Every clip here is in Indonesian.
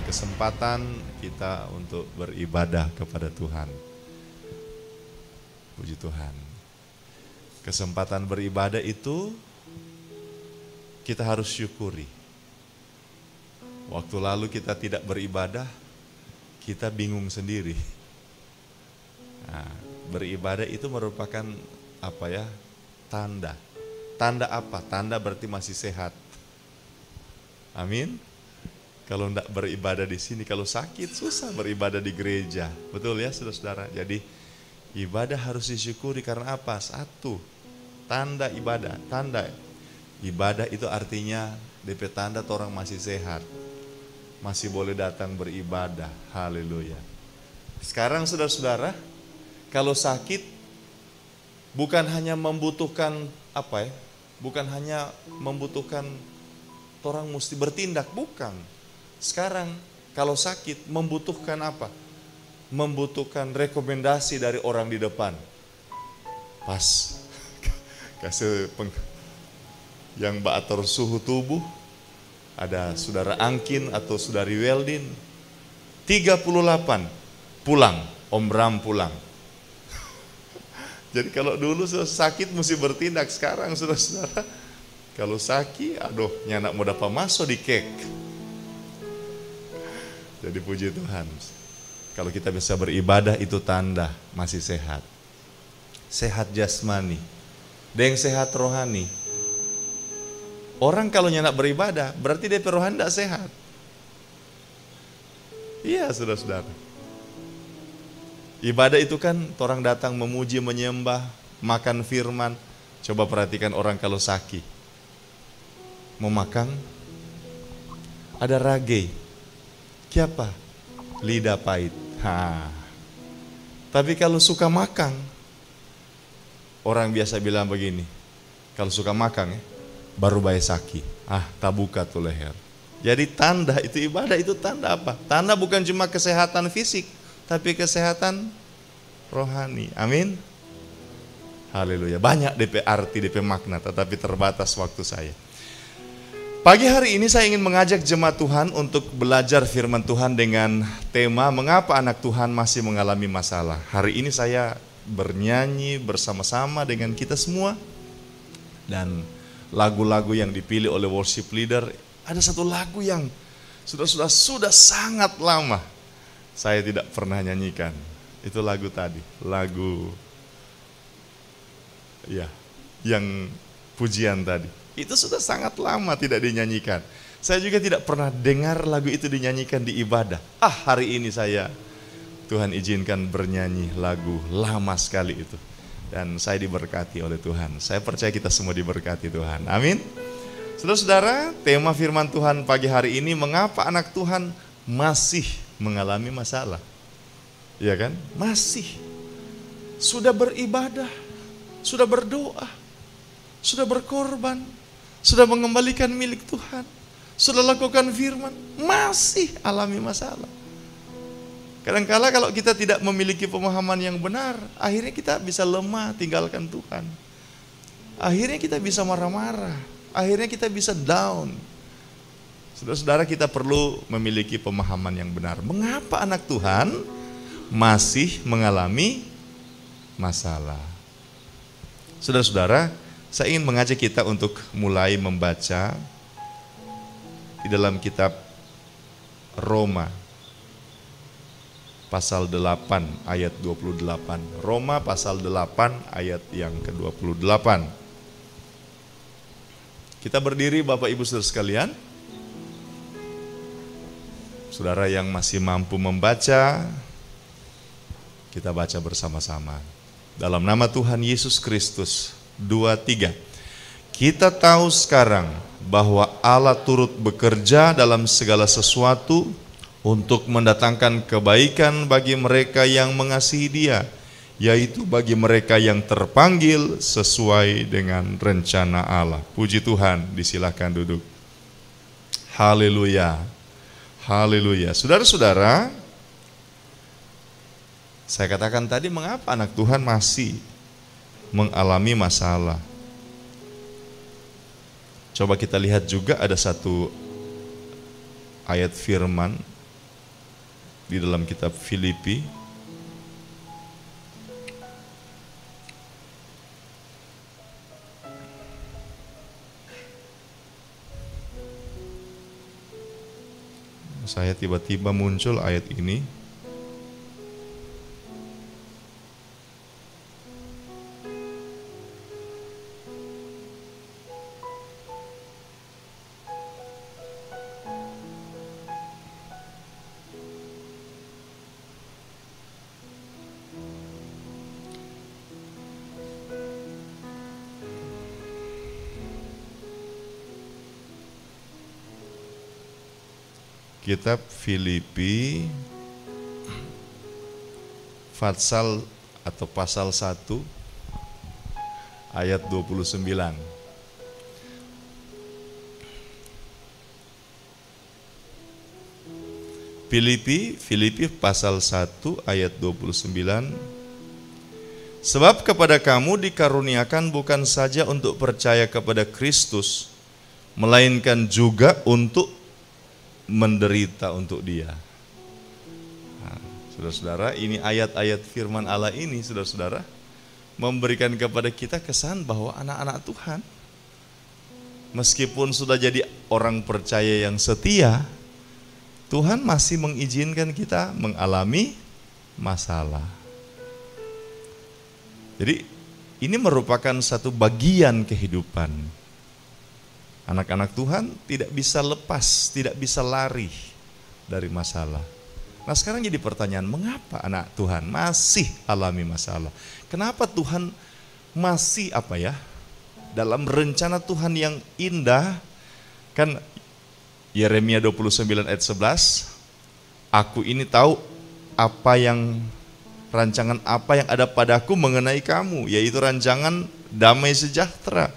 kesempatan kita untuk beribadah kepada Tuhan. Puji Tuhan. Kesempatan beribadah itu kita harus syukuri. Waktu lalu kita tidak beribadah, kita bingung sendiri. Nah, beribadah itu merupakan apa ya? Tanda. Tanda apa? Tanda berarti masih sehat. Amin. Kalau tidak beribadah di sini, kalau sakit susah beribadah di gereja. Betul ya saudara-saudara. Jadi ibadah harus disyukuri karena apa? Satu, tanda ibadah. Tanda ibadah itu artinya DP tanda orang masih sehat. Masih boleh datang beribadah. Haleluya. Sekarang saudara-saudara, kalau sakit bukan hanya membutuhkan apa ya? Bukan hanya membutuhkan orang mesti bertindak, bukan. Sekarang kalau sakit membutuhkan apa? Membutuhkan rekomendasi dari orang di depan. Pas kasih yang atur suhu tubuh, ada saudara Angkin atau saudari Weldin, 38 pulang, Om Bram pulang. Jadi kalau dulu sakit mesti bertindak, sekarang saudara-saudara kalau sakit, aduh nyanak mau dapat masuk di kek. Jadi puji Tuhan. Kalau kita bisa beribadah itu tanda masih sehat. Sehat jasmani. Dan sehat rohani. Orang kalau nyanak beribadah berarti dia rohani tidak sehat. Iya saudara-saudara. Ibadah itu kan orang datang memuji, menyembah, makan firman. Coba perhatikan orang kalau sakit. Mau makan, ada rage. Siapa? Lidah pahit. Tapi kalau suka makan, orang biasa bilang begini. Kalau suka makan baru bayar sakit. Tak buka tuh leher. Jadi tanda itu ibadah itu tanda apa? Tanda bukan cuma kesehatan fisik, tapi kesehatan rohani. Amin. Haleluya. Banyak DP arti, DP makna, tetapi terbatas waktu saya. Pagi hari ini saya ingin mengajak jemaat Tuhan untuk belajar firman Tuhan dengan tema mengapa anak Tuhan masih mengalami masalah. Hari ini saya bernyanyi bersama-sama dengan kita semua. Dan lagu-lagu yang dipilih oleh worship leader, ada satu lagu yang sudah sangat lama saya tidak pernah nyanyikan. Itu lagu tadi, lagu ya, yang pujian tadi. Itu sudah sangat lama tidak dinyanyikan. Saya juga tidak pernah dengar lagu itu dinyanyikan di ibadah. Hari ini Tuhan izinkan bernyanyi lagu lama sekali itu. Dan saya diberkati oleh Tuhan. Saya percaya kita semua diberkati Tuhan. Amin. Saudara-saudara, tema firman Tuhan pagi hari ini, mengapa anak Tuhan masih mengalami masalah? Ya kan? Masih. Sudah beribadah, sudah berdoa, sudah berkorban, sudah mengembalikan milik Tuhan, sudah lakukan firman, masih alami masalah. Kadang-kala kalau kita tidak memiliki pemahaman yang benar, akhirnya kita bisa lemah tinggalkan Tuhan. Akhirnya kita bisa marah-marah, akhirnya kita bisa down. Saudara-saudara, kita perlu memiliki pemahaman yang benar. Mengapa anak Tuhan masih mengalami masalah? Saudara-saudara, saya ingin mengajak kita untuk mulai membaca di dalam kitab Roma pasal 8 ayat 28. Roma pasal 8 ayat yang ke-28. Kita berdiri Bapak Ibu Saudara sekalian. Saudara yang masih mampu membaca, kita baca bersama-sama. Dalam nama Tuhan Yesus Kristus. 2, 3. Kita tahu sekarang bahwa Allah turut bekerja dalam segala sesuatu untuk mendatangkan kebaikan bagi mereka yang mengasihi Dia, yaitu bagi mereka yang terpanggil sesuai dengan rencana Allah. Puji Tuhan, disilakan duduk. Haleluya. Haleluya. Saudara-saudara, saya katakan tadi mengapa anak Tuhan masih mengalami masalah. Coba kita lihat juga ada satu ayat firman di dalam kitab Filipi. Saya tiba-tiba muncul ayat ini. Kitab Filipi pasal 1 ayat 29. Filipi pasal 1 ayat 29. Sebab kepada kamu dikaruniakan bukan saja untuk percaya kepada Kristus, melainkan juga untuk menderita untuk Dia. Nah, saudara-saudara, ini ayat-ayat firman Allah ini, saudara-saudara, memberikan kepada kita kesan bahwa anak-anak Tuhan, meskipun sudah jadi orang percaya yang setia, Tuhan masih mengizinkan kita mengalami masalah. Jadi ini merupakan satu bagian kehidupan. Anak-anak Tuhan tidak bisa lepas, tidak bisa lari dari masalah. Nah sekarang jadi pertanyaan, mengapa anak Tuhan masih alami masalah? Kenapa Tuhan masih dalam rencana Tuhan yang indah, kan Yeremia 29 ayat 11, aku ini tahu rancangan apa yang ada padaku mengenai kamu, yaitu rancangan damai sejahtera,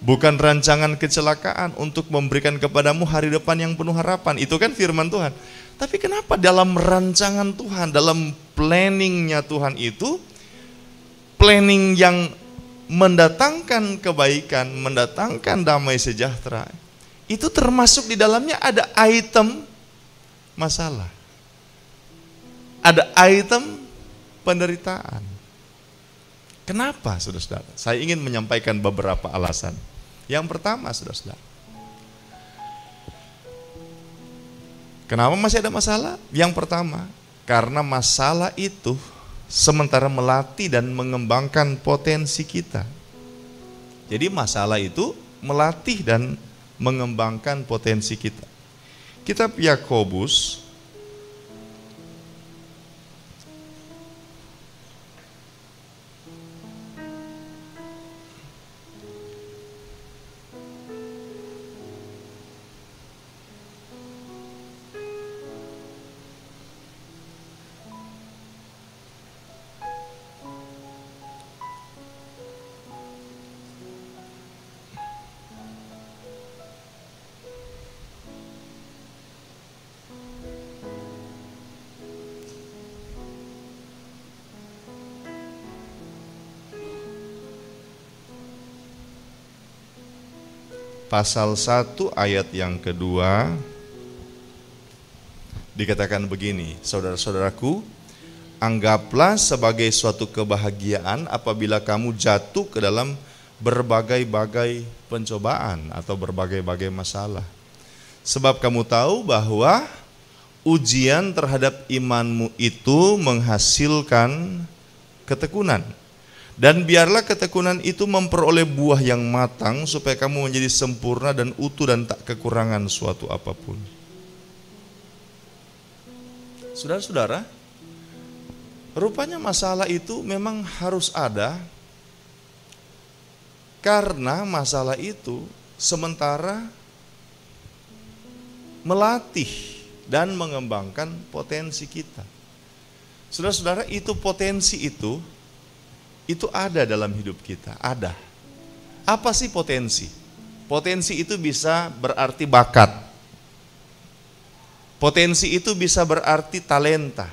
bukan rancangan kecelakaan, untuk memberikan kepadamu hari depan yang penuh harapan. Itu kan firman Tuhan. Tapi kenapa dalam rancangan Tuhan, dalam planningnya Tuhan itu, planning yang mendatangkan kebaikan, mendatangkan damai sejahtera, itu termasuk di dalamnya ada item masalah, ada item penderitaan. Kenapa, saudara-saudara? Saya ingin menyampaikan beberapa alasan. Yang pertama, saudara-saudara, kenapa masih ada masalah? Yang pertama, karena masalah itu sementara melatih dan mengembangkan potensi kita. Jadi masalah itu melatih dan mengembangkan potensi kita. Kitab Yakobus pasal 1 ayat yang kedua dikatakan begini, saudara-saudaraku, anggaplah sebagai suatu kebahagiaan apabila kamu jatuh ke dalam berbagai-bagai pencobaan atau berbagai-bagai masalah. Sebab kamu tahu bahwa ujian terhadap imanmu itu menghasilkan ketekunan. Dan biarlah ketekunan itu memperoleh buah yang matang, supaya kamu menjadi sempurna dan utuh dan tak kekurangan suatu apapun. Saudara-saudara, rupanya masalah itu memang harus ada, karena masalah itu sementara melatih dan mengembangkan potensi kita. Saudara-saudara, itu potensi itu ada dalam hidup kita, ada. Apa sih potensi? Potensi itu bisa berarti bakat. Potensi itu bisa berarti talenta.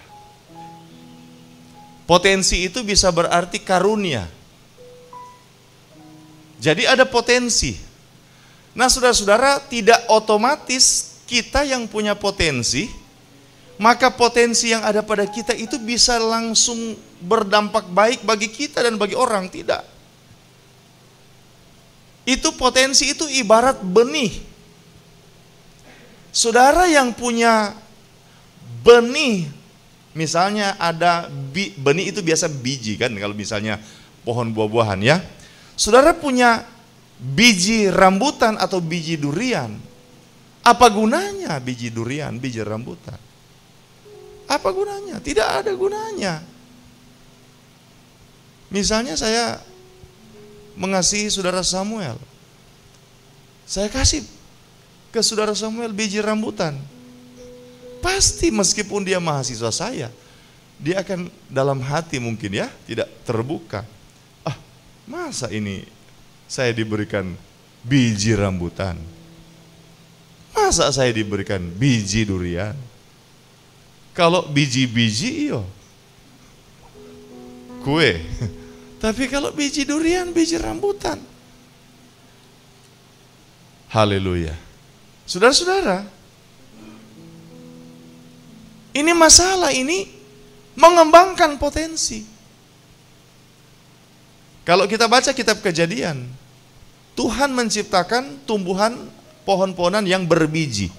Potensi itu bisa berarti karunia. Jadi ada potensi. Nah, saudara-saudara, tidak otomatis kita yang punya potensi maka potensi yang ada pada kita itu bisa langsung berdampak baik bagi kita dan bagi orang. Tidak. Itu potensi itu ibarat benih. Saudara yang punya benih, misalnya ada benih itu biasa biji kan, kalau misalnya pohon buah-buahan ya. Saudara punya biji rambutan atau biji durian. Apa gunanya biji durian, biji rambutan? Apa gunanya? Tidak ada gunanya. Misalnya saya mengasihi saudara Samuel. Saya kasih ke saudara Samuel biji rambutan. Pasti meskipun dia mahasiswa saya, dia akan dalam hati mungkin ya, tidak terbuka. Masa ini saya diberikan biji rambutan? Masa saya diberikan biji durian? Kalau biji-biji iyo kue. Tapi kalau biji durian, biji rambutan. Haleluya. Saudara-saudara, ini masalah ini mengembangkan potensi. Kalau kita baca kitab Kejadian, Tuhan menciptakan tumbuhan pohon-pohonan yang berbiji.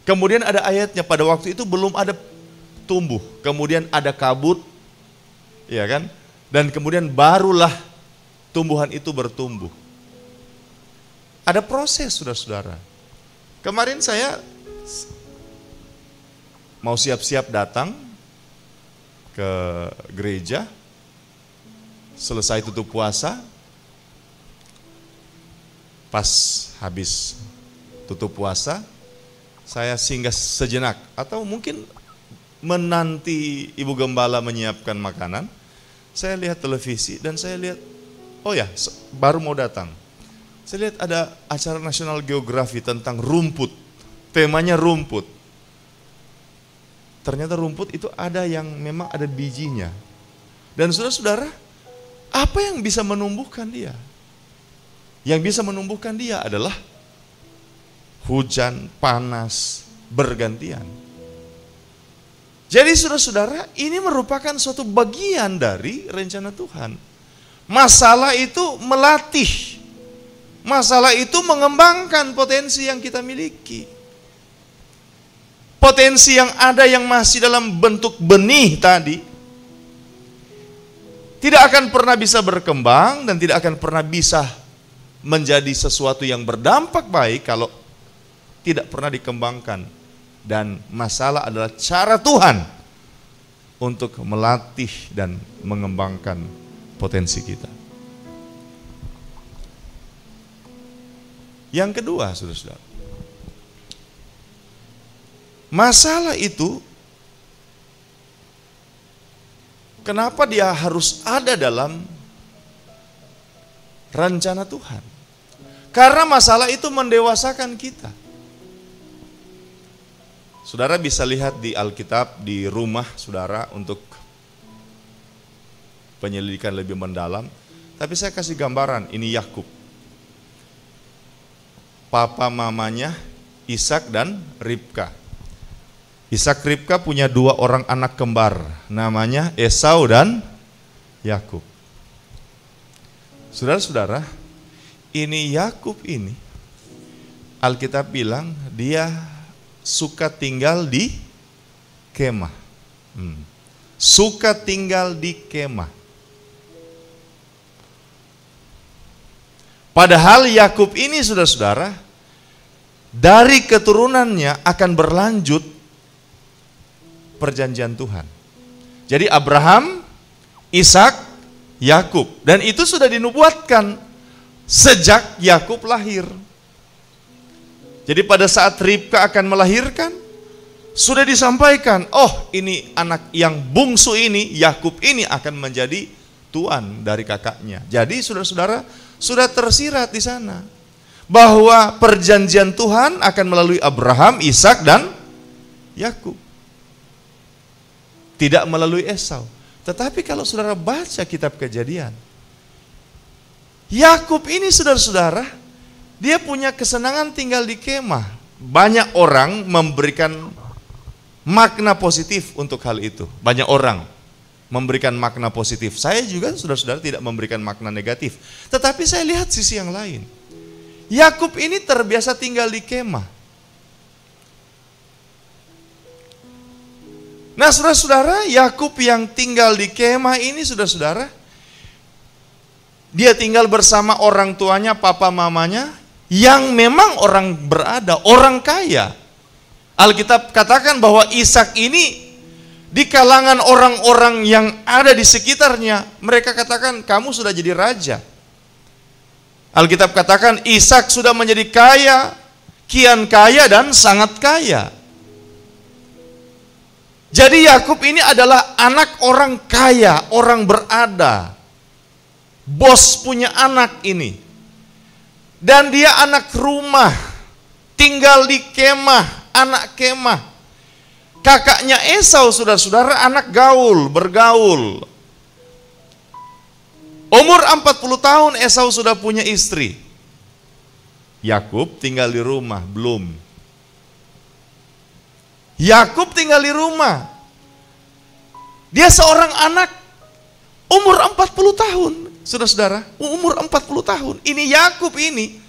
Kemudian ada ayatnya, pada waktu itu belum ada tumbuh, kemudian ada kabut, ya kan? Dan kemudian barulah tumbuhan itu bertumbuh. Ada proses, saudara-saudara. Kemarin saya mau siap-siap datang ke gereja, selesai tutup puasa, pas habis tutup puasa, saya singgah sejenak, atau mungkin menanti Ibu Gembala menyiapkan makanan. Saya lihat televisi dan saya lihat, oh ya, baru mau datang. Saya lihat ada acara National Geography tentang rumput, temanya rumput. Ternyata rumput itu ada yang memang ada bijinya. Dan saudara-saudara, apa yang bisa menumbuhkan dia? Yang bisa menumbuhkan dia adalah hujan, panas, bergantian. Jadi saudara-saudara, ini merupakan suatu bagian dari rencana Tuhan. Masalah itu melatih. Masalah itu mengembangkan potensi yang kita miliki. Potensi yang ada yang masih dalam bentuk benih tadi, tidak akan pernah bisa berkembang dan tidak akan pernah bisa menjadi sesuatu yang berdampak baik kalau tidak pernah dikembangkan. Dan masalah adalah cara Tuhan untuk melatih dan mengembangkan potensi kita. Yang kedua, saudara-saudara, masalah itu kenapa dia harus ada dalam rencana Tuhan? Karena masalah itu mendewasakan kita. Saudara bisa lihat di Alkitab di rumah saudara untuk penyelidikan lebih mendalam. Tapi saya kasih gambaran, ini Yakub. Papa mamanya Ishak dan Ribka. Ishak Ribka punya dua orang anak kembar, namanya Esau dan Yakub. Saudara-saudara, ini Yakub ini, Alkitab bilang dia suka tinggal di kemah. Suka tinggal di kemah. Padahal Yakub ini, saudara-saudara, dari keturunannya akan berlanjut perjanjian Tuhan. Jadi Abraham, Ishak, Yakub, dan itu sudah dinubuatkan sejak Yakub lahir. Jadi pada saat Ribka akan melahirkan, sudah disampaikan, oh ini anak yang bungsu ini, Yakub ini akan menjadi tuan dari kakaknya. Jadi saudara-saudara, sudah tersirat di sana bahwa perjanjian Tuhan akan melalui Abraham, Ishak dan Yakub. Tidak melalui Esau. Tetapi kalau saudara baca kitab Kejadian, Yakub ini, saudara-saudara, dia punya kesenangan tinggal di kemah. Banyak orang memberikan makna positif untuk hal itu. Banyak orang memberikan makna positif. Saya juga saudara-saudara tidak memberikan makna negatif. Tetapi saya lihat sisi yang lain. Yakub ini terbiasa tinggal di kemah. Nah saudara-saudara, Yakub yang tinggal di kemah ini saudara-saudara, dia tinggal bersama orang tuanya, papa mamanya, yang memang orang berada, orang kaya. Alkitab katakan bahwa Ishak ini di kalangan orang-orang yang ada di sekitarnya, mereka katakan kamu sudah jadi raja. Alkitab katakan Ishak sudah menjadi kaya, kian kaya dan sangat kaya. Jadi Yakub ini adalah anak orang kaya, orang berada. Bos punya anak ini. Dan dia anak rumah, tinggal di kemah, anak kemah. Kakaknya Esau, saudara-saudara, anak gaul, bergaul. Umur 40 tahun Esau sudah punya istri. Yakub tinggal di rumah, belum. Yakub tinggal di rumah. Dia seorang anak umur 40 tahun. Saudara-saudara, umur 40 tahun. Ini Yakub ini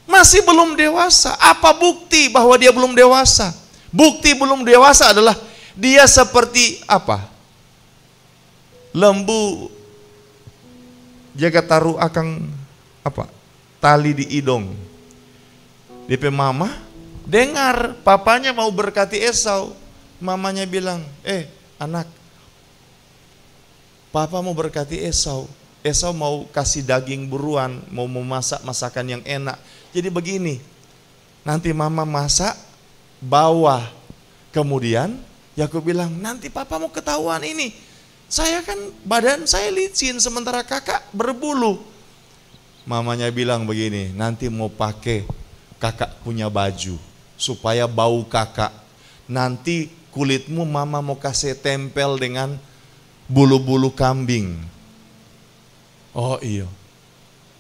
masih belum dewasa. Apa bukti bahwa dia belum dewasa? Bukti belum dewasa adalah dia seperti apa? Lembu jaga taruh akang apa? Tali di idong. DP mama dengar papanya mau berkati Esau. Mamanya bilang, anak, papa mau berkati Esau. Esau mau kasih daging buruan, mau memasak masakan yang enak. Jadi begini, nanti mama masak, bawa. Kemudian Yakub bilang, nanti papa mau ketahuan ini. Saya kan badan saya licin, sementara kakak berbulu. Mamanya bilang begini, nanti mau pakai kakak punya baju, supaya bau kakak. Nanti kulitmu mama mau kasih tempel dengan bulu-bulu kambing. Oh iya.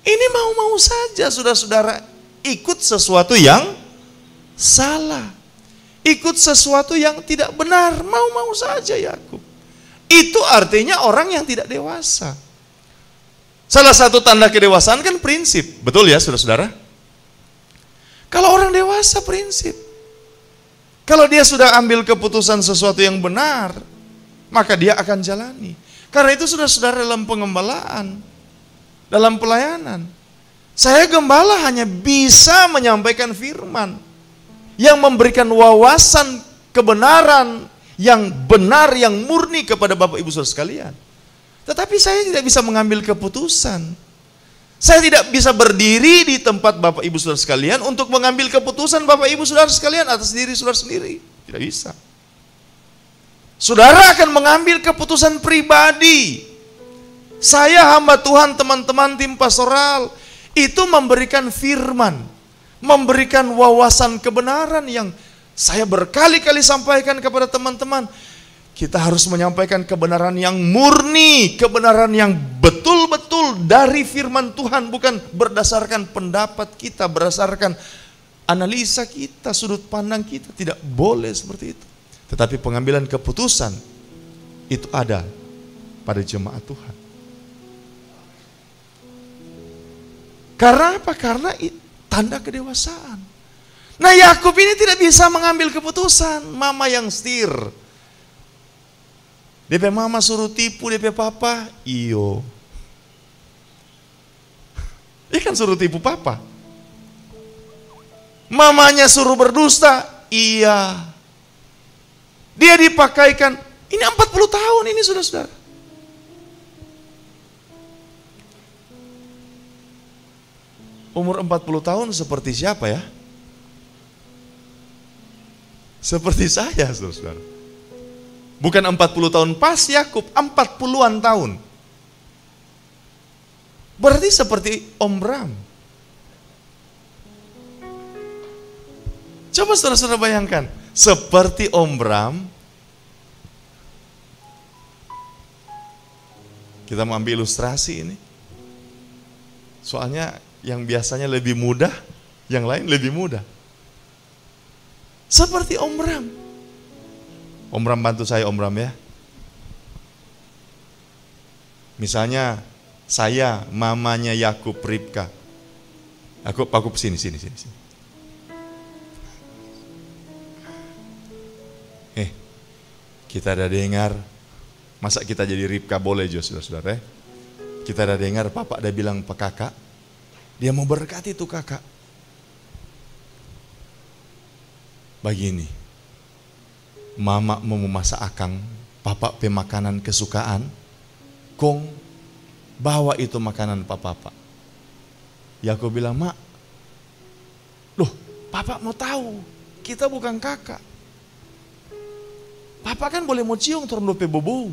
Ini mau-mau saja saudara-saudara ikut sesuatu yang salah. Ikut sesuatu yang tidak benar, mau-mau saja Yakub. Itu artinya orang yang tidak dewasa. Salah satu tanda kedewasaan kan prinsip. Betul ya saudara-saudara? Kalau orang dewasa prinsip. Kalau dia sudah ambil keputusan sesuatu yang benar, maka dia akan jalani. Karena itu saudara-saudara dalam pengembalaan, dalam pelayanan, saya gembala hanya bisa menyampaikan firman yang memberikan wawasan kebenaran yang benar, yang murni kepada Bapak Ibu Saudara sekalian. Tetapi saya tidak bisa mengambil keputusan. Saya tidak bisa berdiri di tempat Bapak Ibu Saudara sekalian untuk mengambil keputusan Bapak Ibu Saudara sekalian atas diri saudara sendiri. Tidak bisa. Saudara akan mengambil keputusan pribadi. Saya hamba Tuhan, teman-teman tim pastoral, itu memberikan firman, memberikan wawasan kebenaran yang saya berkali-kali sampaikan kepada teman-teman. Kita harus menyampaikan kebenaran yang murni, kebenaran yang betul-betul dari firman Tuhan, bukan berdasarkan pendapat kita, berdasarkan analisa kita, sudut pandang kita. Tidak boleh seperti itu. Tetapi pengambilan keputusan itu ada pada jemaat Tuhan. Karena apa? Karena tanda kedewasaan. Nah Yakub ini tidak bisa mengambil keputusan. Mama yang setir. DP mama suruh tipu DP papa, iyo. Dia kan suruh tipu papa. Mamanya suruh berdusta, iya. Dia dipakaikan, ini 40 tahun ini saudara-saudara. Umur 40 tahun seperti siapa ya? Seperti saya saudara-saudara. Bukan 40 tahun pas Yakub, 40-an tahun. Berarti seperti Om Bram. Coba saudara-saudara bayangkan, seperti Om Bram. Kita mau ambil ilustrasi ini. Soalnya yang biasanya lebih mudah, yang lain lebih mudah. Seperti Om Bram. Om Bram bantu saya, Om Bram ya. Misalnya saya mamanya Yakub, Ribka. Aku sini. Kita ada dengar, masa kita jadi Ribka boleh jo, saudara-saudara ya? Kita ada dengar papa ada bilang ke kakak, dia mau berkati tuh kakak. Begini, mama mau memasak akang, papa pemakanan kesukaan, kong bawa itu makanan papa. Ya aku bilang, mak, loh papa mau tahu, kita bukan kakak. Papa kan boleh mau cium turun dope bobo.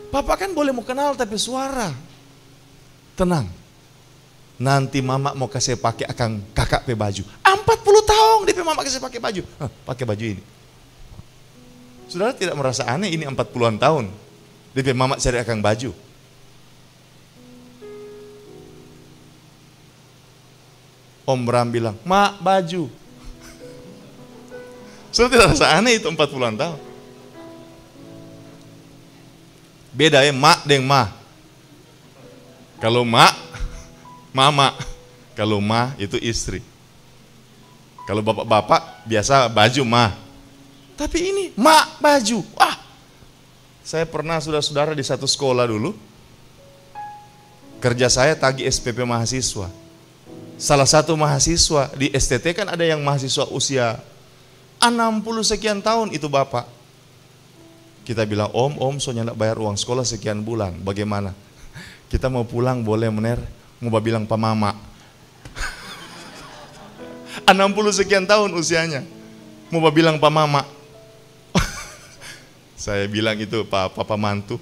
Papa kan boleh mau kenal tapi suara. Tenang. Nanti mama mau kasih pakai akan kakak pe baju. 40 tahun dia mama kasih pakai baju. Pakai baju ini. Saudara tidak merasa aneh ini 40-an tahun. Dia mama cari akan baju. Om Bram bilang, mak baju. Saudara tidak rasa aneh itu 40-an tahun. Beda ya mak dengan ma. Kalau mak, mama. Kalau ma itu istri. Kalau bapak-bapak biasa baju ma. Tapi ini mak baju. Wah, saya pernah saudara-saudara di satu sekolah dulu. Kerja saya tagih SPP mahasiswa. Salah satu mahasiswa di STT kan ada yang mahasiswa usia 60 sekian tahun itu bapak. Kita bilang, om, soalnya nak bayar uang sekolah sekian bulan, bagaimana? Kita mau pulang boleh mener, mau bilang pak mama. 60 sekian tahun usianya, mau bilang pak mama. Saya bilang itu papa mantu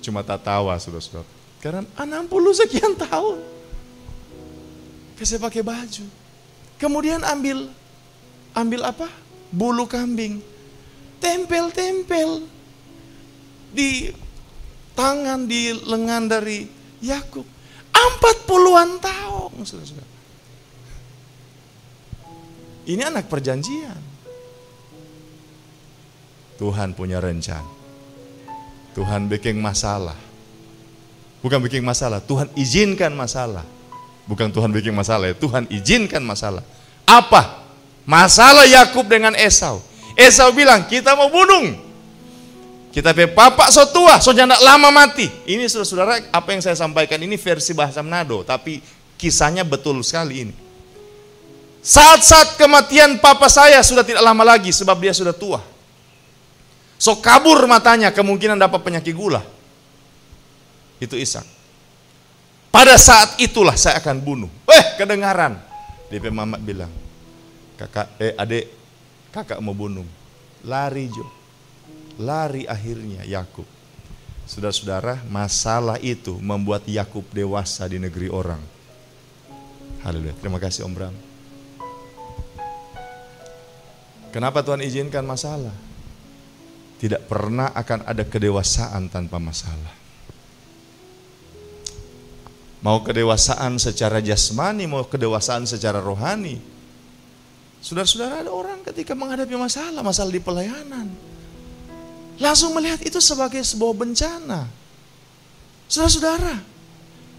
cuma tawa saudara-saudara. Karena 60 sekian tahun, saya pakai baju. Kemudian ambil apa? Bulu kambing. Tempel di tangan, di lengan dari Yakub. 40-an tahun, saudara-saudara. Ini anak perjanjian. Tuhan punya rencana. Tuhan bikin masalah. Bukan bikin masalah, Tuhan izinkan masalah. Bukan Tuhan bikin masalah, Tuhan izinkan masalah. Apa? Masalah Yakub dengan Esau. Esau bilang, kita mau bunuh. Kita pe papa so tua, so janda lama mati. Ini saudara-saudara, apa yang saya sampaikan ini versi bahasa Manado, tapi kisahnya betul sekali ini. Saat-saat kematian papa saya sudah tidak lama lagi sebab dia sudah tua. So kabur matanya, kemungkinan dapat penyakit gula. Itu Ishak. Pada saat itulah saya akan bunuh. Kedengaran. DP Mamat bilang, adik, kakak mau bunuh. Lari Jo. Lari akhirnya Yakub. Saudara-saudara, masalah itu membuat Yakub dewasa di negeri orang. Haleluya. Terima kasih Om Bram. Kenapa Tuhan izinkan masalah? Tidak pernah akan ada kedewasaan tanpa masalah. Mau kedewasaan secara jasmani, mau kedewasaan secara rohani. Saudara-saudara, ada orang ketika menghadapi masalah di pelayanan, langsung melihat itu sebagai sebuah bencana. Saudara-saudara,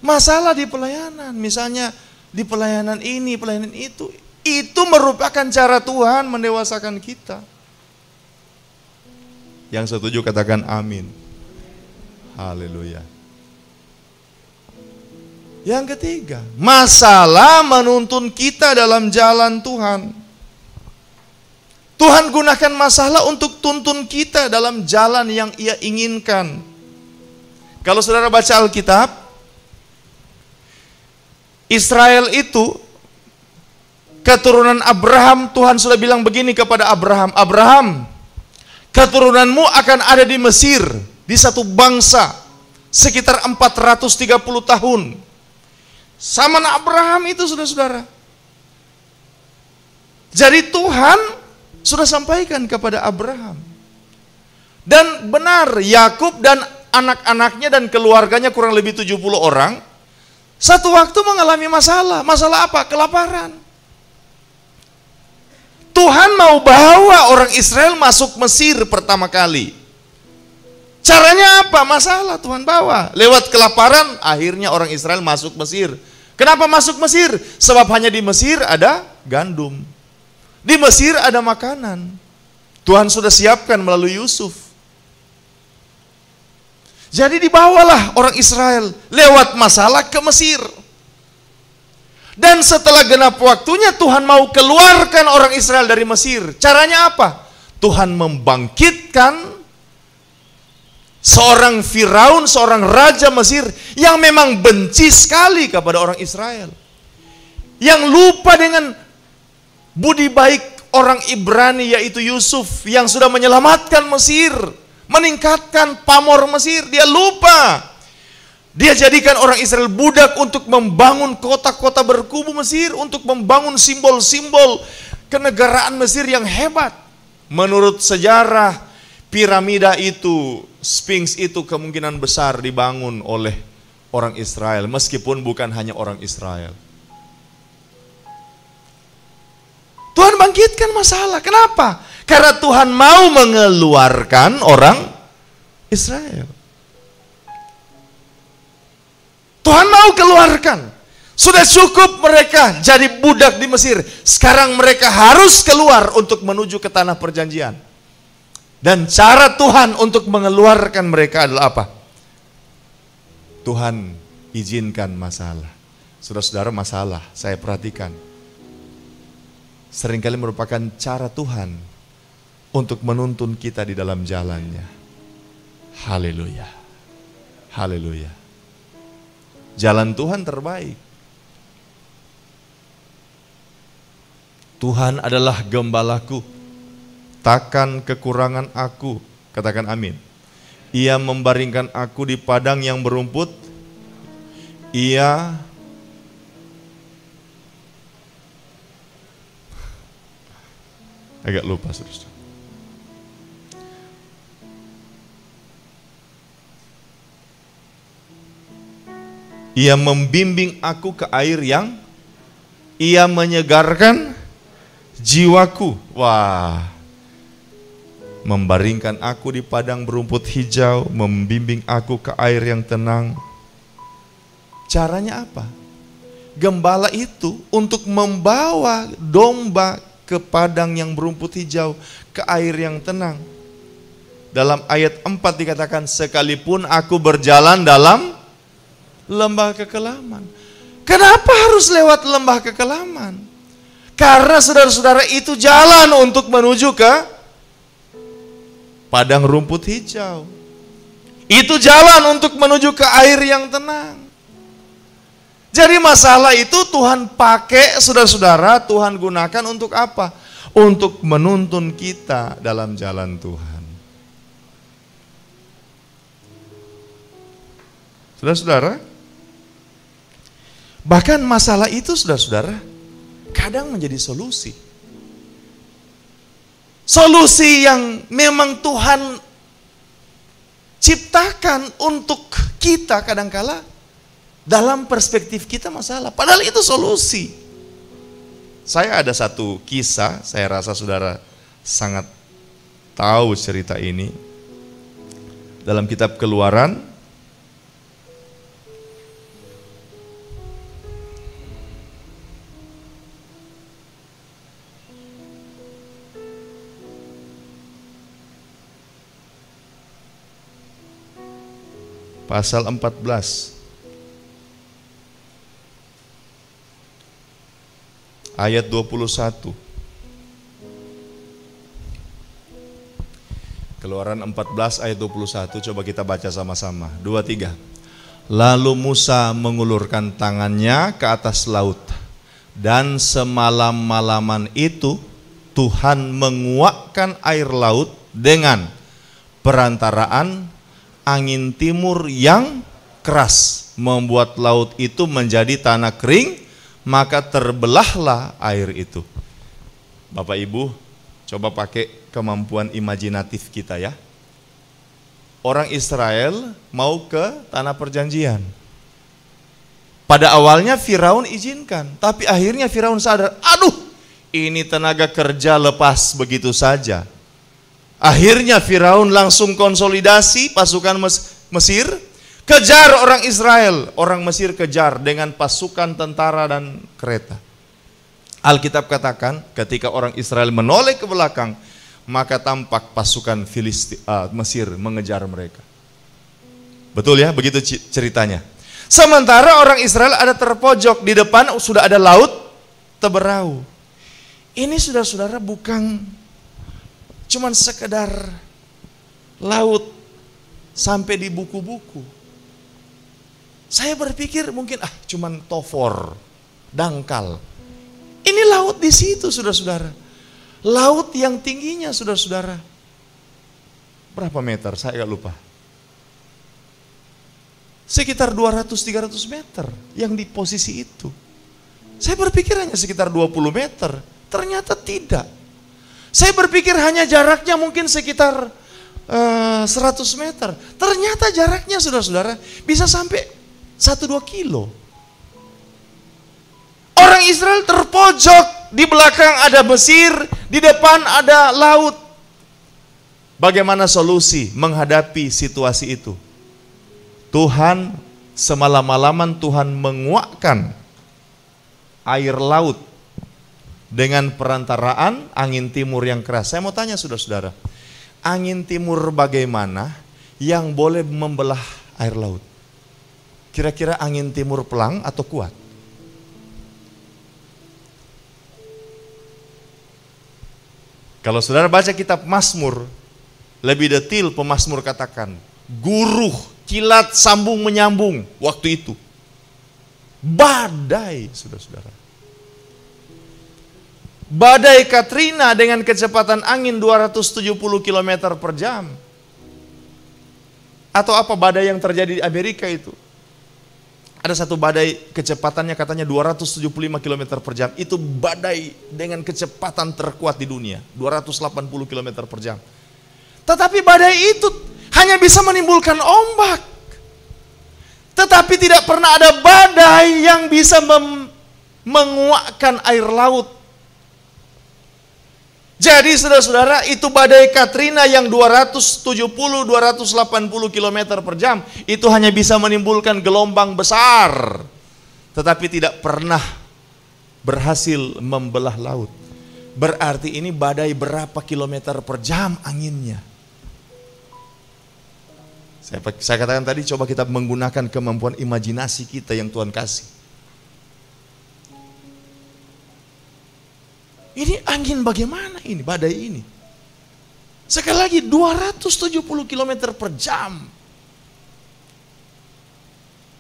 masalah di pelayanan, misalnya di pelayanan ini, pelayanan itu merupakan cara Tuhan mendewasakan kita. Yang setuju katakan amin. Haleluya. Yang ketiga, masalah menuntun kita dalam jalan Tuhan. Tuhan gunakan masalah untuk tuntun kita dalam jalan yang Ia inginkan. Kalau saudara baca Alkitab, Israel itu keturunan Abraham. Tuhan sudah bilang begini kepada Abraham, Abraham, keturunanmu akan ada di Mesir, di satu bangsa sekitar 430 tahun. Sama Abraham itu saudara-saudara. Jadi Tuhan sudah sampaikan kepada Abraham. Dan benar, Yakub dan anak-anaknya dan keluarganya kurang lebih 70 orang satu waktu mengalami masalah. Masalah apa? Kelaparan. Tuhan mau bawa orang Israel masuk Mesir pertama kali. Caranya apa? Masalah Tuhan bawa. Lewat kelaparan, akhirnya orang Israel masuk Mesir. Kenapa masuk Mesir? Sebab hanya di Mesir ada gandum. Di Mesir ada makanan. Tuhan sudah siapkan melalui Yusuf. Jadi dibawalah orang Israel lewat masalah ke Mesir. Dan setelah genap waktunya Tuhan mau keluarkan orang Israel dari Mesir. Caranya apa? Tuhan membangkitkan seorang Firaun, seorang raja Mesir yang memang benci sekali kepada orang Israel. Yang lupa dengan budi baik orang Ibrani yaitu Yusuf yang sudah menyelamatkan Mesir, meningkatkan pamor Mesir. Dia lupa. Dia jadikan orang Israel budak untuk membangun kota-kota berkubu Mesir, untuk membangun simbol-simbol kenegaraan Mesir yang hebat. Menurut sejarah, piramida itu, Sphinx itu kemungkinan besar dibangun oleh orang Israel, meskipun bukan hanya orang Israel. Tuhan bangkitkan masalah. Kenapa? Karena Tuhan mau mengeluarkan orang Israel. Tuhan mau keluarkan. Sudah cukup mereka jadi budak di Mesir. Sekarang mereka harus keluar untuk menuju ke tanah perjanjian. Dan cara Tuhan untuk mengeluarkan mereka adalah apa? Tuhan izinkan masalah. Saudara-saudara, masalah saya perhatikan seringkali merupakan cara Tuhan untuk menuntun kita di dalam jalannya. Haleluya. Haleluya. Jalan Tuhan terbaik. Tuhan adalah gembalaku, takkan kekurangan aku. Katakan amin. Ia membaringkan aku di padang yang berumput. Ia agak lupa saudara. Ia membimbing aku ke air yang, ia menyegarkan jiwaku. Wah, membaringkan aku di padang berumput hijau, membimbing aku ke air yang tenang. Caranya apa? Gembala itu untuk membawa domba ke padang yang berumput hijau, ke air yang tenang. Dalam ayat 4 dikatakan, sekalipun aku berjalan dalam lembah kekelaman. Kenapa harus lewat lembah kekelaman? Karena saudara-saudara itu jalan untuk menuju ke padang rumput hijau. Itu jalan untuk menuju ke air yang tenang. Jadi masalah itu Tuhan pakai, saudara-saudara, Tuhan gunakan untuk apa? Untuk menuntun kita dalam jalan Tuhan. Saudara-saudara, bahkan masalah itu saudara-saudara kadang menjadi solusi. Solusi yang memang Tuhan ciptakan untuk kita kadangkala dalam perspektif kita masalah. Padahal itu solusi. Saya ada satu kisah, saya rasa saudara sangat tahu cerita ini. Dalam kitab Keluaran, pasal 14 ayat 21. Keluaran 14 ayat 21, coba kita baca sama-sama. 2, 3. Lalu Musa mengulurkan tangannya ke atas laut, dan semalam-malaman itu Tuhan menguakkan air laut dengan perantaraan angin timur yang keras, membuat laut itu menjadi tanah kering, maka terbelahlah air itu. Bapak Ibu, coba pakai kemampuan imajinatif kita ya. Orang Israel mau ke tanah perjanjian. Pada awalnya Firaun izinkan, tapi akhirnya Firaun sadar, aduh, Ini tenaga kerja lepas begitu saja. Akhirnya Firaun langsung konsolidasi pasukan Mesir, kejar orang Israel. Orang Mesir kejar dengan pasukan tentara dan kereta. Alkitab katakan ketika orang Israel menoleh ke belakang, maka tampak pasukan Mesir mengejar mereka. Betul ya, begitu ceritanya. Sementara orang Israel ada terpojok, di depan sudah ada laut Teberau. Ini saudara-saudara bukan cuman sekedar laut sampai di buku-buku. Saya berpikir mungkin cuman tofor, dangkal. Ini laut di situ saudara-saudara. Laut yang tingginya saudara-saudara. Berapa meter? Saya lupa. Sekitar 200-300 meter yang di posisi itu. Saya berpikir hanya sekitar 20 meter. Ternyata tidak. Saya berpikir hanya jaraknya mungkin sekitar 100 meter. Ternyata jaraknya saudara-saudara bisa sampai 1-2 kilo. Orang Israel terpojok, di belakang ada Mesir, di depan ada laut. Bagaimana solusi menghadapi situasi itu? Tuhan, semalam-malaman Tuhan menguakkan air laut dengan perantaraan angin timur yang keras. Saya mau tanya saudara-saudara, angin timur bagaimana yang boleh membelah air laut? Kira-kira angin timur pelang atau kuat? Kalau saudara baca kitab Mazmur, lebih detail pemazmur katakan, guruh, kilat, sambung menyambung waktu itu. Badai, saudara-saudara. Badai Katrina dengan kecepatan angin 270 km per jam. Atau apa badai yang terjadi di Amerika itu? Ada satu badai kecepatannya katanya 275 km per jam. Itu badai dengan kecepatan terkuat di dunia, 280 km per jam. Tetapi badai itu hanya bisa menimbulkan ombak. Tetapi tidak pernah ada badai yang bisa menguakkan air laut. Jadi saudara-saudara, itu badai Katrina yang 270-280 km per jam, itu hanya bisa menimbulkan gelombang besar. Tetapi tidak pernah berhasil membelah laut. Berarti ini badai berapa kilometer per jam anginnya. Saya katakan tadi, coba kita menggunakan kemampuan imajinasi kita yang Tuhan kasih. Ini angin bagaimana ini, badai ini? Sekali lagi 270 km per jam.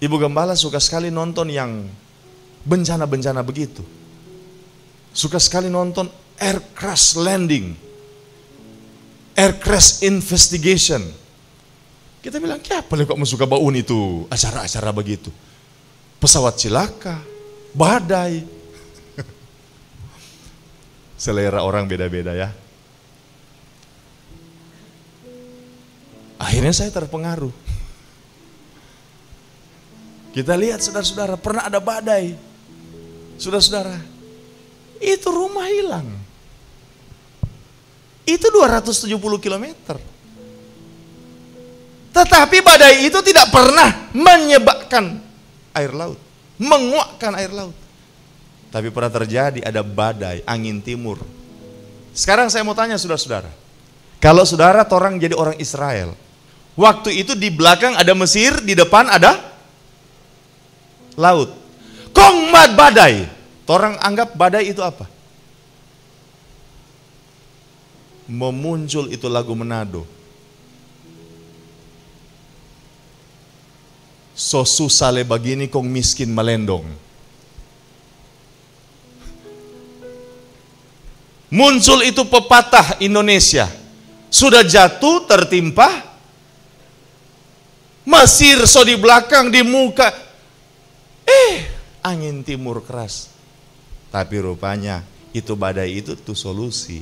Ibu Gembala suka sekali nonton yang bencana-bencana begitu. Suka sekali nonton air crash landing, air crash investigation. Kita bilang, siapa kok suka baun itu, acara-acara begitu. Pesawat celaka, badai. Selera orang beda-beda ya. Akhirnya saya terpengaruh. Kita lihat saudara-saudara, pernah ada badai. Saudara-saudara, itu rumah hilang. Itu 270 km. Tetapi badai itu tidak pernah menyebabkan air laut, menguakkan air laut. Tapi pernah terjadi ada badai, angin timur. Sekarang saya mau tanya saudara-saudara. Kalau saudara torang jadi orang Israel, waktu itu di belakang ada Mesir, di depan ada laut. Kongmat badai. Torang anggap badai itu apa? Memuncul itu lagu Manado. So susale bagini kong miskin melendong. Muncul itu pepatah Indonesia. Sudah jatuh tertimpa. Mesir so di belakang, di muka. Angin timur keras. Tapi rupanya itu badai itu tuh solusi.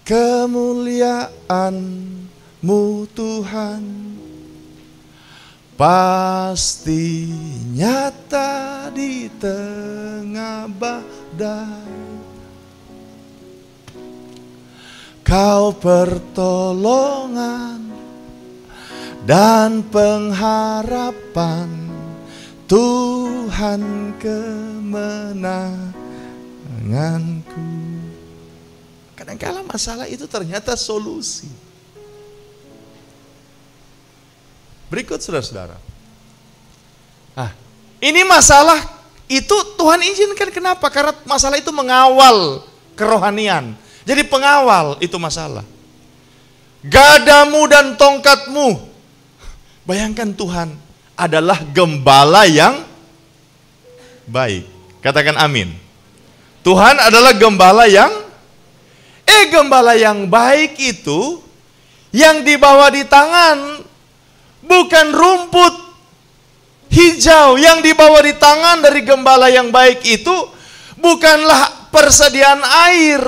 Kemuliaan-Mu Tuhan pasti nyata di tengah badai. Kau pertolongan dan pengharapan, Tuhan kemenanganku. Kadang-kala masalah itu ternyata solusi. Berikut saudara-saudara. Ini masalah itu Tuhan izinkan, kenapa? Karena masalah itu mengawal kerohanian. Jadi pengawal itu masalah. Gadamu dan tongkatmu. Bayangkan Tuhan adalah gembala yang baik. Katakan amin. Tuhan adalah gembala yang gembala yang baik itu yang dibawa di tangan bukan rumput hijau, yang dibawa di tangan dari gembala yang baik itu bukanlah persediaan air.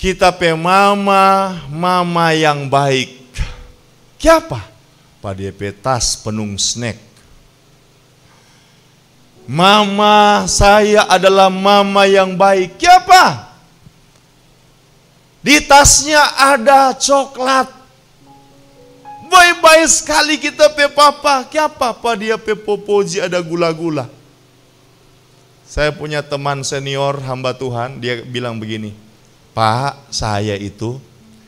Kita pe mama yang baik. Kiapa? Pada petas penuh snack. Mama saya adalah mama yang baik. Kiapa? Di tasnya ada coklat. Baik-baik sekali kita pe papa. Kiapa? Pada pe popoji ada gula-gula. Saya punya teman senior hamba Tuhan, dia bilang begini, Pak, saya itu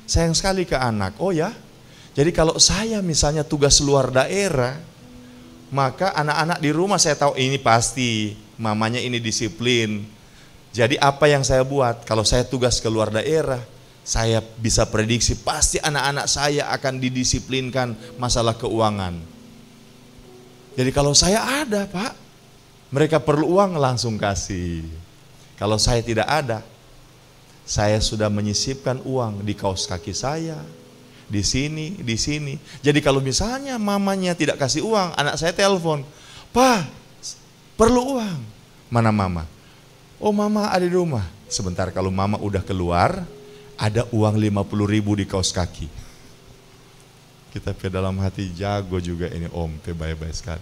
sayang sekali ke anak. Oh ya? Jadi kalau saya misalnya tugas luar daerah, maka anak-anak di rumah saya tahu ini pasti mamanya ini disiplin. Jadi apa yang saya buat? Kalau saya tugas ke luar daerah, saya bisa prediksi pasti anak-anak saya akan didisiplinkan masalah keuangan. Jadi kalau saya ada, Pak, mereka perlu uang langsung kasih. Kalau saya tidak ada, saya sudah menyisipkan uang di kaos kaki saya, di sini, di sini. Jadi kalau misalnya mamanya tidak kasih uang, anak saya telepon, Pak, perlu uang. Mana mama? Oh, mama ada di rumah. Sebentar, kalau mama udah keluar, ada uang 50.000 di kaos kaki. Kita pe dalam hati jago juga ini om, pe baik-baik sekali.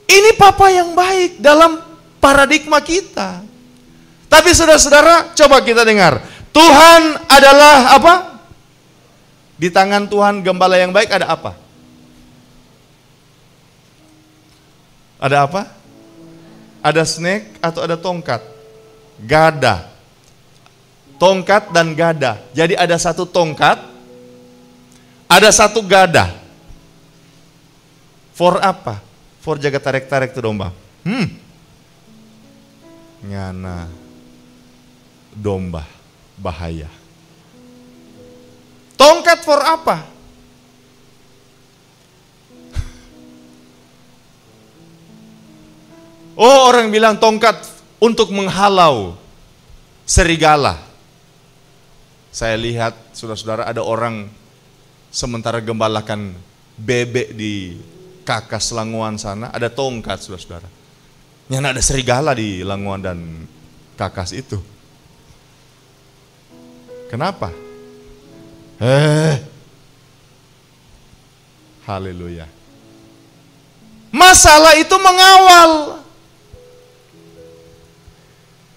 Ini papa yang baik dalam paradigma kita. Tapi saudara-saudara, coba kita dengar. Tuhan adalah apa? Di tangan Tuhan gembala yang baik ada apa? Ada apa? Ada snack atau ada tongkat? Gada. Tongkat dan gada. Jadi ada satu tongkat, ada satu gada. For apa? For jaga tarik-tarik tuh domba. Ngana domba bahaya. Tongkat for apa? Oh, orang bilang tongkat untuk menghalau serigala. Saya lihat saudara-saudara ada orang sementara gembalakan bebek di Kakas Languan sana, ada tongkat saudara-saudara. Yang ada serigala di Languan dan Kakas itu. Kenapa? Haleluya. Masalah itu mengawal.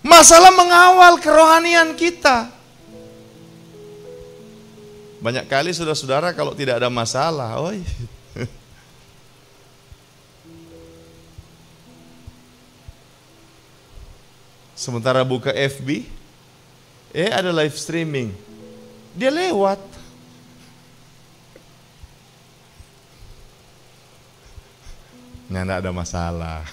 Masalah mengawal kerohanian kita. Banyak kali saudara-saudara kalau tidak ada masalah, sementara buka FB, ada live streaming. Dia lewat. Nggak ada masalah.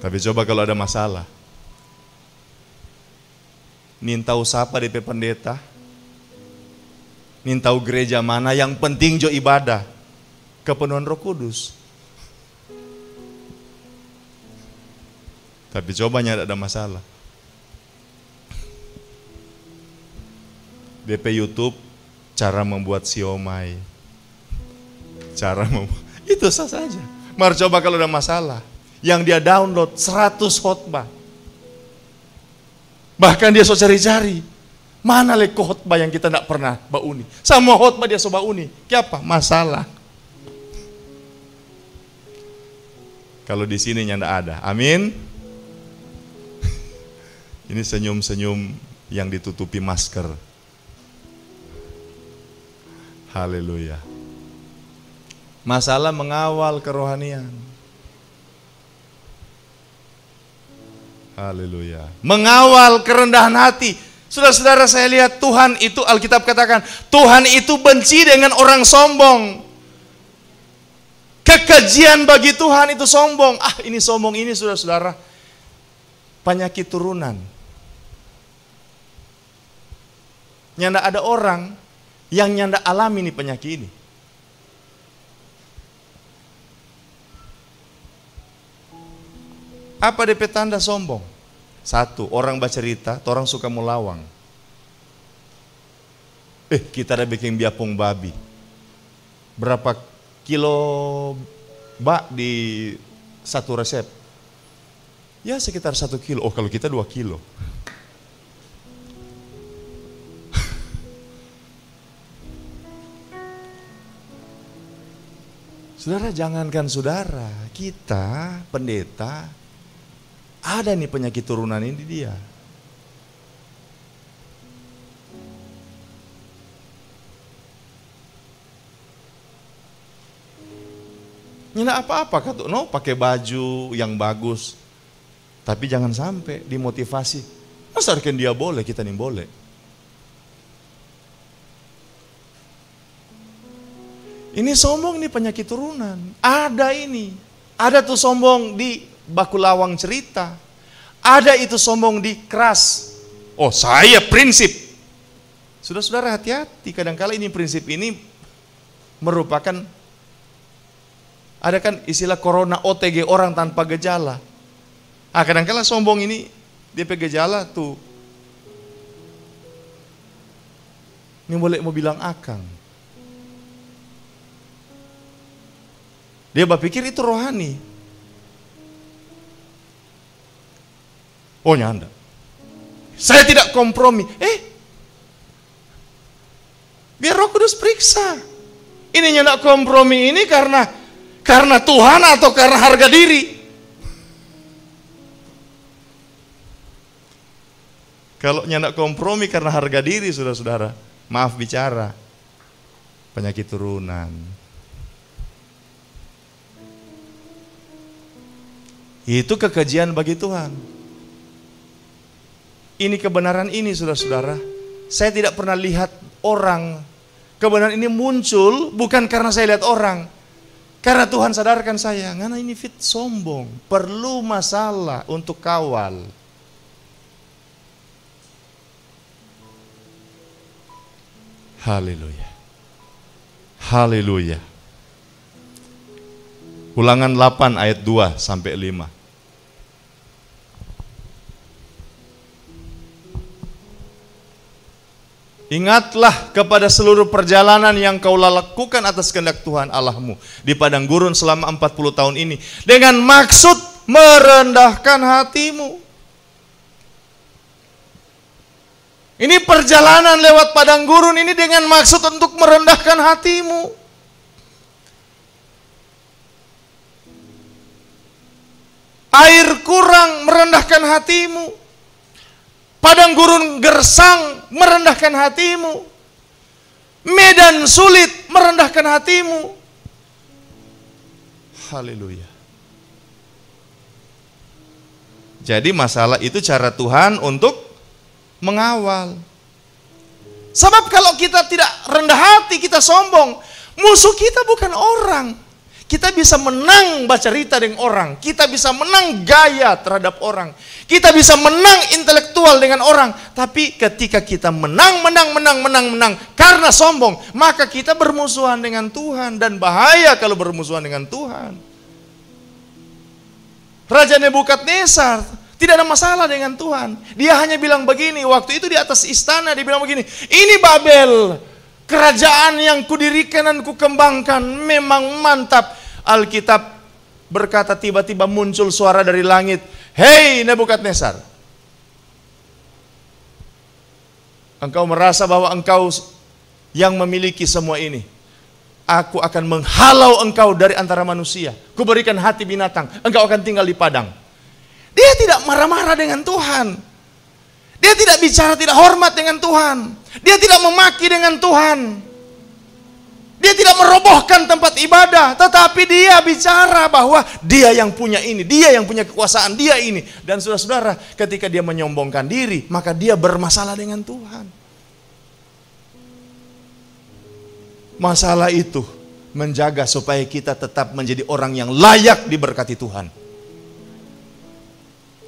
Tapi coba kalau ada masalah. Nintau sapa DP pendeta. Nintau gereja mana yang penting jo ibadah. Kepenuhan Roh Kudus. Tapi coba nyada ada masalah. DP YouTube cara membuat siomay. Itu sah saja. Mari coba kalau ada masalah. Yang dia download 100 khotbah. Bahkan dia so cari-cari. Mana le khotbah yang kita tidak pernah bauni. Sama khotbah dia so bauni. Kenapa? Masalah. Kalau di sini tidak ada. Amin. Ini senyum-senyum yang ditutupi masker. Haleluya. Masalah mengawal kerohanian. Haleluya. Mengawal kerendahan hati. Saudara-saudara, saya lihat Tuhan itu, Alkitab katakan, Tuhan itu benci dengan orang sombong. Kekejian bagi Tuhan itu sombong. Ini sombong ini, saudara-saudara, penyakit turunan. Nyanda ada orang yang nyanda alami nih penyakit ini. Apa DP tanda sombong? Satu, orang bercerita, orang suka melawang. Kita ada bikin biapong babi. Berapa kilo bak di satu resep? Ya sekitar 1 kilo. Kalau kita 2 kilo. Saudara, jangankan saudara, kita pendeta ada nih penyakit turunan ini di dia. Nggak apa-apa kata, no, pakai baju yang bagus, tapi jangan sampai dimotivasi. Masa dia boleh, kita nih boleh. Ini sombong nih penyakit turunan. Ada ini, ada tuh sombong di baku lawang cerita. Ada itu sombong di keras. Saya prinsip. Saudara-saudara, hati-hati. Kadang-kala ini prinsip ini merupakan, ada kan istilah corona OTG, orang tanpa gejala. Kadang-kala sombong ini DP gejala tuh. Ini boleh mau bilang akang. Dia berpikir itu rohani. Nyanda. Saya tidak kompromi. Biar Roh Kudus periksa. Ini nyanda kompromi ini karena Tuhan atau karena harga diri. Kalau nyanda kompromi karena harga diri, saudara-saudara, maaf bicara, penyakit turunan. Itu kekejian bagi Tuhan. Ini kebenaran ini, saudara-saudara. Saya tidak pernah lihat orang. Kebenaran ini muncul bukan karena saya lihat orang. Karena Tuhan sadarkan saya. Karena ini fit sombong. Perlu masalah untuk kawal. Haleluya. Haleluya. Ulangan 8 ayat 2 sampai 5. Ingatlah kepada seluruh perjalanan yang kau lakukan atas kehendak Tuhan Allahmu di padang gurun selama 40 tahun ini dengan maksud merendahkan hatimu. Ini perjalanan lewat padang gurun ini dengan maksud untuk merendahkan hatimu. Air kurang merendahkan hatimu. Padang gurun gersang merendahkan hatimu. Medan sulit merendahkan hatimu. Haleluya. Jadi masalah itu cara Tuhan untuk mengawal. Sebab kalau kita tidak rendah hati, kita sombong, musuh kita bukan orang. Kita bisa menang baca cerita dengan orang. Kita bisa menang gaya terhadap orang. Kita bisa menang intelektual dengan orang. Tapi ketika kita menang karena sombong, maka kita bermusuhan dengan Tuhan. Dan bahaya kalau bermusuhan dengan Tuhan. Raja Nebukadnezar tidak ada masalah dengan Tuhan. Dia hanya bilang begini, waktu itu di atas istana dia bilang begini, ini Babel, kerajaan yang kudirikan dan kukembangkan memang mantap. Alkitab berkata tiba-tiba muncul suara dari langit, hei Nebukadnezar, engkau merasa bahwa engkau yang memiliki semua ini, aku akan menghalau engkau dari antara manusia. Kuberikan hati binatang, engkau akan tinggal di padang. Dia tidak marah-marah dengan Tuhan. Dia tidak bicara tidak hormat dengan Tuhan. Dia tidak memaki dengan Tuhan. Dia tidak merobohkan tempat ibadah, tetapi dia bicara bahwa dia yang punya ini, dia yang punya kekuasaan, dia ini. Dan saudara-saudara, ketika dia menyombongkan diri, maka dia bermasalah dengan Tuhan. Masalah itu menjaga supaya kita tetap menjadi orang yang layak diberkati Tuhan.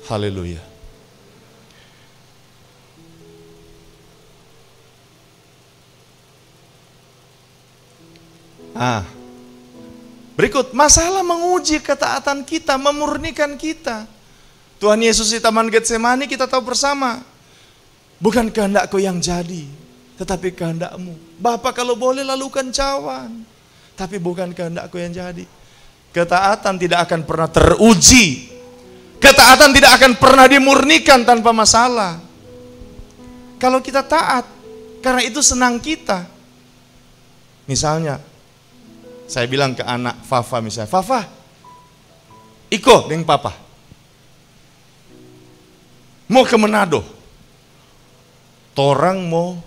Haleluya. Berikut, masalah menguji ketaatan kita, memurnikan kita. Tuhan Yesus di Taman Getsemani kita tahu bersama. Bukan kehendakku yang jadi, tetapi kehendakmu. Bapa, kalau boleh lalukan cawan, tapi bukan kehendakku yang jadi. Ketaatan tidak akan pernah teruji. Ketaatan tidak akan pernah dimurnikan tanpa masalah. Kalau kita taat, karena itu senang kita. Misalnya, saya bilang ke anak Fafa misalnya, Fafa, Iko dengan papa mau ke Manado. Torang mau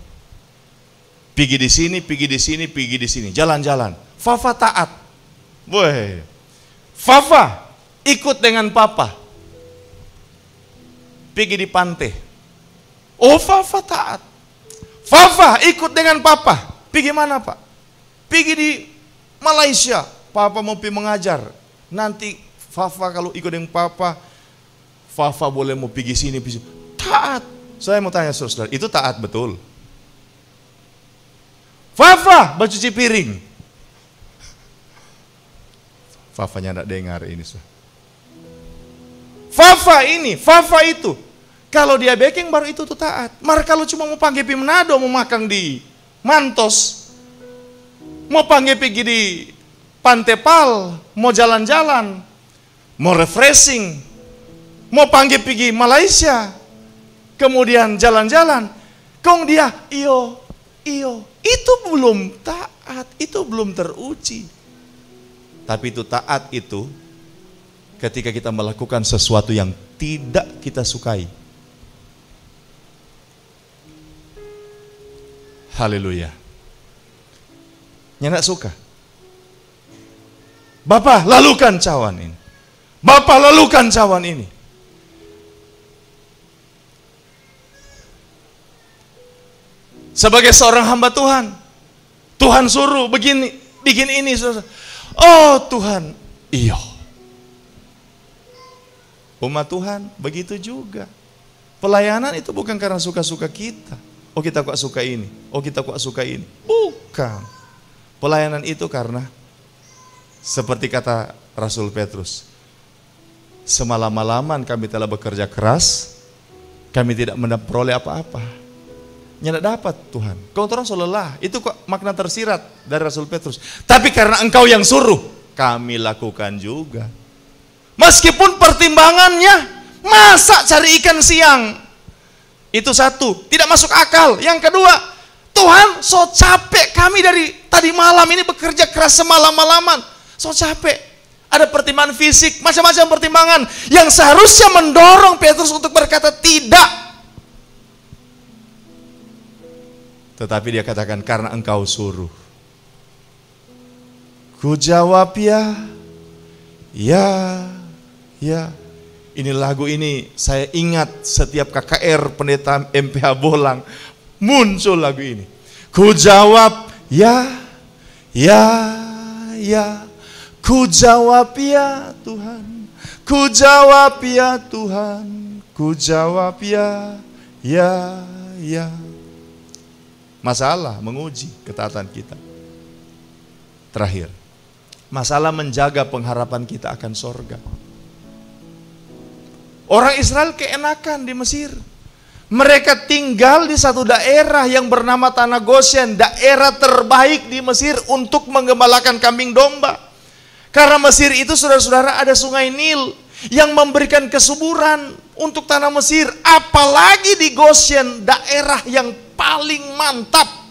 pergi di sini, pergi di sini, pergi di sini, jalan-jalan. Fafa taat. Woi, Fafa ikut dengan papa pergi di pantai. Oh, Fafa taat. Fafa ikut dengan papa. Pergi mana, Pak? Pergi di Malaysia. Papa mau pergi mengajar. Nanti Fafa kalau ikut dengan papa, Fafa boleh mau pergi sini, pergi sini. Taat. Saya mau tanya saudara, itu taat betul? Fafa bercuci piring. Fafanya tidak dengar ini. Fafa ini, Fafa itu. Kalau dia baking baru itu tuh taat. Maka kalau cuma mau panggil pergi Manado, mau makan di Mantos, mau panggil pergi di Pantai Pal, mau jalan-jalan, mau refreshing, mau panggil pergi Malaysia, kemudian jalan-jalan, kong dia, iyo, itu belum taat, itu belum teruji. Tapi itu taat itu, ketika kita melakukan sesuatu yang tidak kita sukai. Haleluya. Nyak suka. Bapak lalukan cawan ini. Bapak lalukan cawan ini. Sebagai seorang hamba Tuhan, Tuhan suruh begini, bikin ini. Oh Tuhan, iya. Umat Tuhan begitu juga. Pelayanan itu bukan karena suka-suka kita. Oh kita kok suka ini. Oh kita kok suka ini. Bukan. Pelayanan itu karena seperti kata Rasul Petrus, semalam-malaman kami telah bekerja keras, kami tidak memperoleh apa-apa. Tidak dapat Tuhan. Kau terus lelah. Itu kok makna tersirat dari Rasul Petrus. Tapi karena engkau yang suruh, kami lakukan juga. Meskipun pertimbangannya, masa cari ikan siang? Itu satu, tidak masuk akal. Yang kedua, Tuhan, so capek kami dari tadi malam ini bekerja keras semalam-malaman. So capek. Ada pertimbangan fisik, macam-macam pertimbangan yang seharusnya mendorong Petrus untuk berkata tidak. Tetapi dia katakan karena engkau suruh. Ku jawab ya. Ini lagu ini saya ingat setiap KKR pendeta MPH Bolang muncul lagu ini. Ku jawab ya. Ku jawab ya Tuhan. Ku jawab ya Tuhan. Ku jawab ya. Masalah menguji ketaatan kita. Terakhir, masalah menjaga pengharapan kita akan sorga. Orang Israel keenakan di Mesir. Mereka tinggal di satu daerah yang bernama Tanah Goshen, daerah terbaik di Mesir untuk menggembalakan kambing domba. Karena Mesir itu saudara-saudara ada sungai Nil yang memberikan kesuburan untuk tanah Mesir. Apalagi di Goshen, daerah yang paling mantap.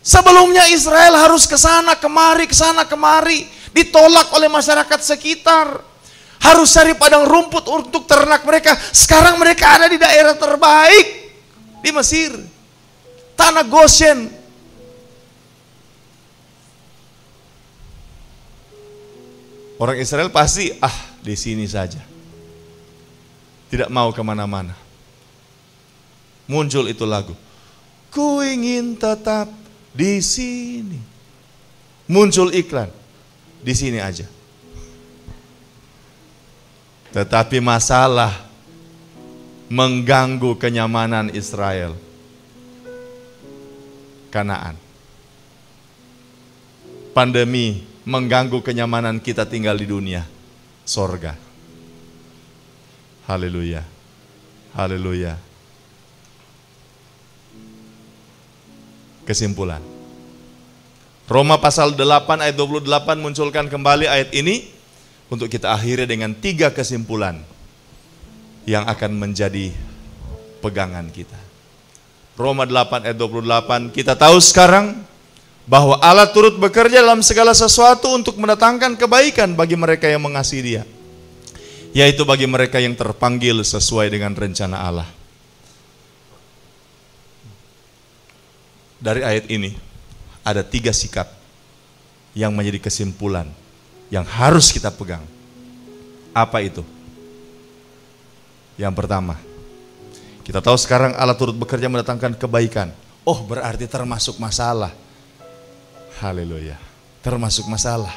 Sebelumnya Israel harus ke sana kemari, ditolak oleh masyarakat sekitar. Harus cari padang rumput untuk ternak mereka. Sekarang mereka ada di daerah terbaik di Mesir, tanah Goshen. Orang Israel pasti di sini saja, tidak mau kemana-mana. Muncul itu lagu, ku ingin tetap di sini. Muncul iklan, di sini aja. Tetapi masalah mengganggu kenyamanan Israel. Kanaan. Pandemi mengganggu kenyamanan kita tinggal di dunia. Sorga. Haleluya. Haleluya. Kesimpulan. Roma pasal 8 ayat 28 munculkan kembali ayat ini untuk kita akhiri dengan 3 kesimpulan yang akan menjadi pegangan kita. Roma 8 ayat 28, kita tahu sekarang bahwa Allah turut bekerja dalam segala sesuatu untuk mendatangkan kebaikan bagi mereka yang mengasihi Dia, yaitu bagi mereka yang terpanggil sesuai dengan rencana Allah. Dari ayat ini ada 3 sikap yang menjadi kesimpulan yang harus kita pegang. Apa itu? Yang pertama, kita tahu sekarang Allah turut bekerja mendatangkan kebaikan. Oh, berarti termasuk masalah. Haleluya. Termasuk masalah.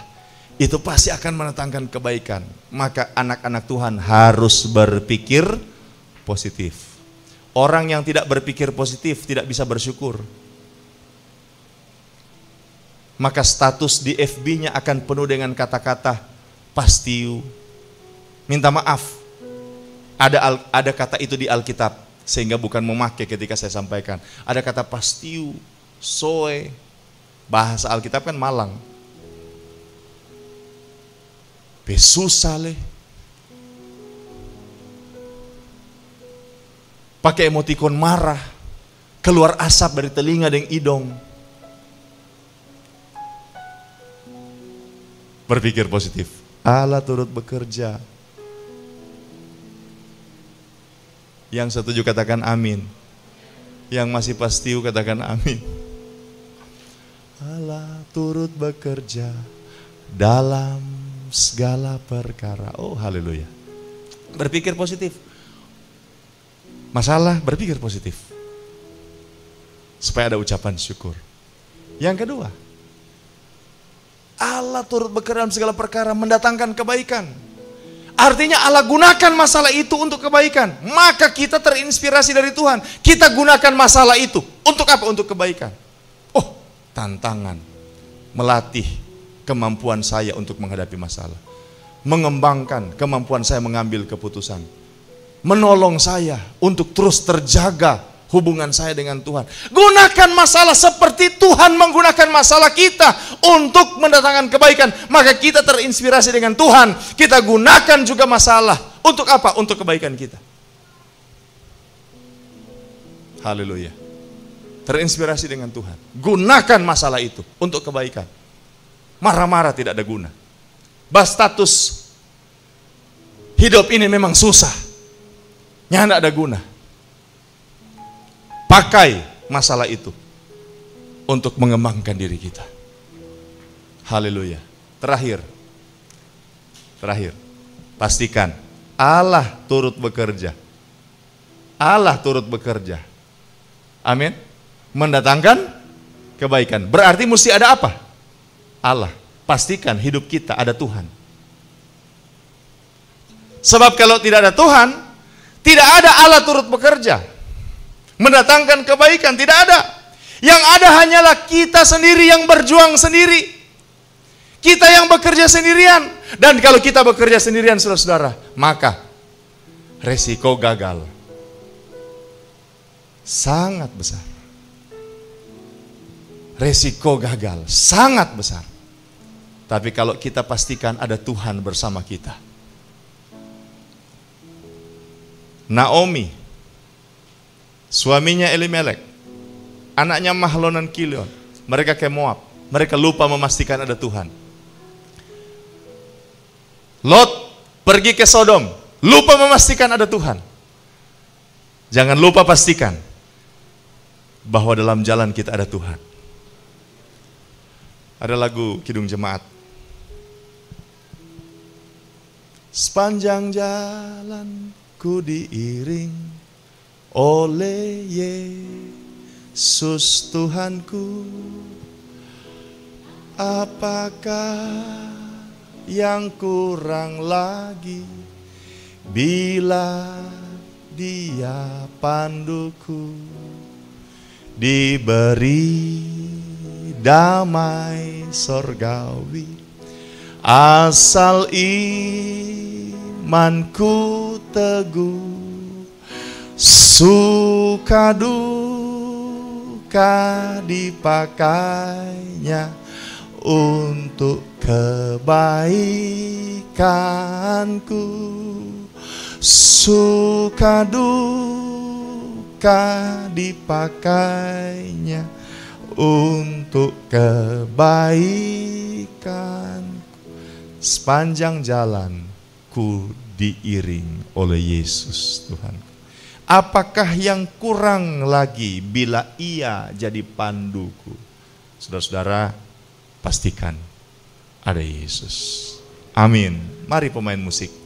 Itu pasti akan mendatangkan kebaikan. Maka anak-anak Tuhan harus berpikir positif. Orang yang tidak berpikir positif tidak bisa bersyukur. Maka status di FB-nya akan penuh dengan kata-kata pastiu, minta maaf. Ada kata itu di Alkitab, sehingga bukan memakai ketika saya sampaikan. Ada kata pastiu, soe, bahasa Alkitab kan malang. Besusale. Pakai emotikon marah, keluar asap dari telinga dan hidung. Berpikir positif. Allah turut bekerja. Yang setuju katakan amin. Yang masih pastiu katakan amin. Allah turut bekerja dalam segala perkara. Oh, haleluya. Berpikir positif. Masalah, berpikir positif. Supaya ada ucapan syukur. Yang kedua, Allah turut bekerja dalam segala perkara mendatangkan kebaikan. Artinya Allah gunakan masalah itu untuk kebaikan. Maka kita terinspirasi dari Tuhan. Kita gunakan masalah itu. Untuk apa? Untuk kebaikan. Oh, tantangan. Melatih kemampuan saya untuk menghadapi masalah. Mengembangkan kemampuan saya mengambil keputusan. Menolong saya untuk terus terjaga hubungan saya dengan Tuhan. Gunakan masalah seperti Tuhan menggunakan masalah kita untuk mendatangkan kebaikan. Maka kita terinspirasi dengan Tuhan. Kita gunakan juga masalah. Untuk apa? Untuk kebaikan kita. Haleluya. Terinspirasi dengan Tuhan. Gunakan masalah itu untuk kebaikan. Marah-marah tidak ada guna. Status hidup ini memang susah. Tidak ada guna. Pakai masalah itu untuk mengembangkan diri kita. Haleluya. Terakhir, pastikan Allah turut bekerja. Allah turut bekerja. Amin. Mendatangkan kebaikan. Berarti mesti ada apa? Allah. Pastikan hidup kita ada Tuhan. Sebab kalau tidak ada Tuhan, tidak ada Allah turut bekerja mendatangkan kebaikan, tidak ada. Yang ada hanyalah kita sendiri yang berjuang sendiri. Kita yang bekerja sendirian. Dan kalau kita bekerja sendirian, saudara-saudara, maka resiko gagal sangat besar. Resiko gagal sangat besar. Tapi kalau kita pastikan ada Tuhan bersama kita, Naomi, suaminya Elimelek, anaknya Mahlon dan Kilion, mereka ke Moab. Mereka lupa memastikan ada Tuhan. Lot pergi ke Sodom, lupa memastikan ada Tuhan. Jangan lupa pastikan bahwa dalam jalan kita ada Tuhan. Ada lagu Kidung Jemaat. Sepanjang jalan ku diiring oleh Yesus Tuhanku. Apakah yang kurang lagi bila Dia panduku? Diberi damai sorgawi, asal imanku teguh, suka duka dipakainya untuk kebaikanku, suka duka dipakainya untuk kebaikan. Sepanjang jalan ku diiring oleh Yesus Tuhan. Apakah yang kurang lagi bila Ia jadi panduku? Saudara-saudara, pastikan ada Yesus. Amin. Mari pemain musik.